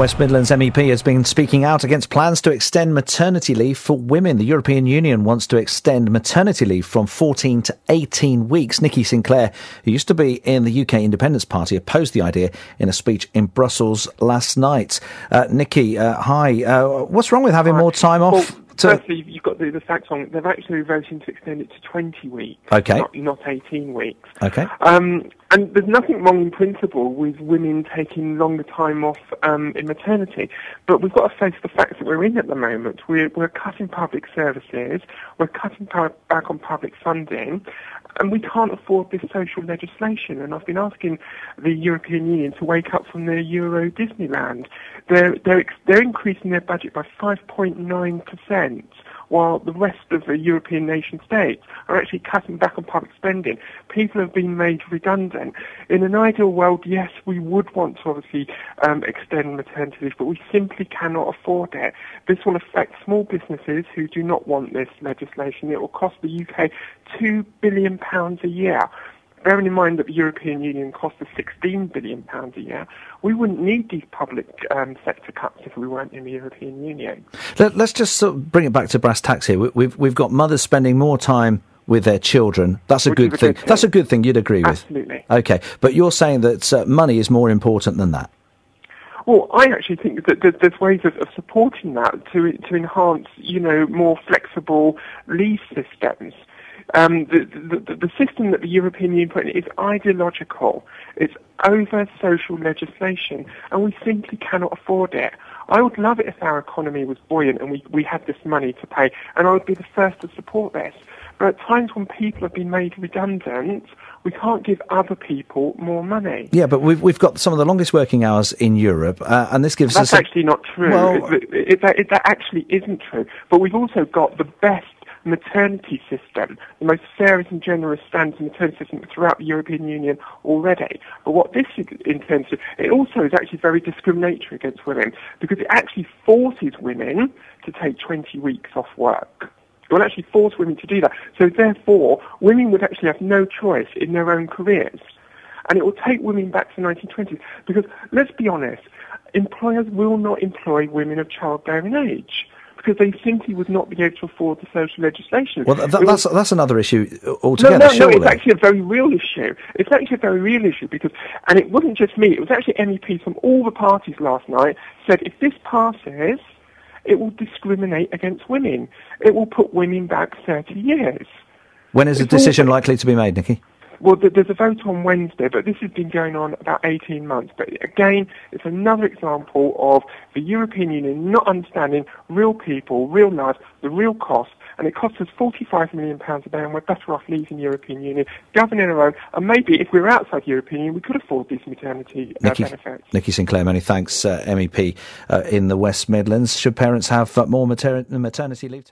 West Midlands MEP has been speaking out against plans to extend maternity leave for women. The European Union wants to extend maternity leave from 14 to 18 weeks. Nikki Sinclaire, who used to be in the UK Independence Party, opposed the idea in a speech in Brussels last night. Nikki, hi. What's wrong with having more time off? Firstly, you've got the facts on. They've actually voted to extend it to 20 weeks, not 18 weeks. Okay. And there's nothing wrong in principle with women taking longer time off in maternity, but we've got to face the facts that we're in at the moment. We're cutting public services, we're cutting back on public funding, and we can't afford this social legislation. And I've been asking the European Union to wake up from their Euro Disneyland. They're increasing their budget by 5.9%. while the rest of the European nation states are actually cutting back on public spending. People have been made redundant. In an ideal world, yes, we would want to obviously extend maternity leave, but we simply cannot afford it. This will affect small businesses who do not want this legislation. It will cost the UK £2 billion a year. Bearing in mind that the European Union costs us £16 billion a year, we wouldn't need these public sector cuts if we weren't in the European Union. Let's just sort of bring it back to brass tacks here. We've got mothers spending more time with their children. That's a good thing. That's a good thing. You'd agree with? Absolutely. Okay, but you're saying that money is more important than that. Well, I actually think that there's ways of supporting that to enhance, more flexible leave systems. The system that the European Union put in is ideological. It's over social legislation, and we simply cannot afford it. I would love it if our economy was buoyant and we had this money to pay, and I would be the first to support this. But at times when people have been made redundant, we can't give other people more money. Yeah, but we've got some of the longest working hours in Europe, and this gives us... That's actually not true. Well, that actually isn't true. But we've also got the best maternity system, the most fairest and generous standards maternity system throughout the European Union already. But what this intends to, it also is actually very discriminatory against women, because it actually forces women to take 20 weeks off work. It will actually force women to do that. So therefore, women would actually have no choice in their own careers. And it will take women back to the 1920s, because let's be honest, employers will not employ women of childbearing age, because they simply would not be able to afford the social legislation. Well, that's another issue altogether. No, it's actually a very real issue. It's actually a very real issue because, and it wasn't just me, it was actually MEPs from all the parties last night said if this passes, it will discriminate against women. It will put women back 30 years. When is a decision likely to be made, Nikki? Well, there's a vote on Wednesday, but this has been going on about 18 months. But again, it's another example of the European Union not understanding real people, real lives, the real cost, and it costs us £45 million a day, and we're better off leaving the European Union, governing our own, and maybe if we were outside the European Union, we could afford these maternity benefits. Nikki Sinclaire, many thanks, MEP in the West Midlands. Should parents have more maternity leave?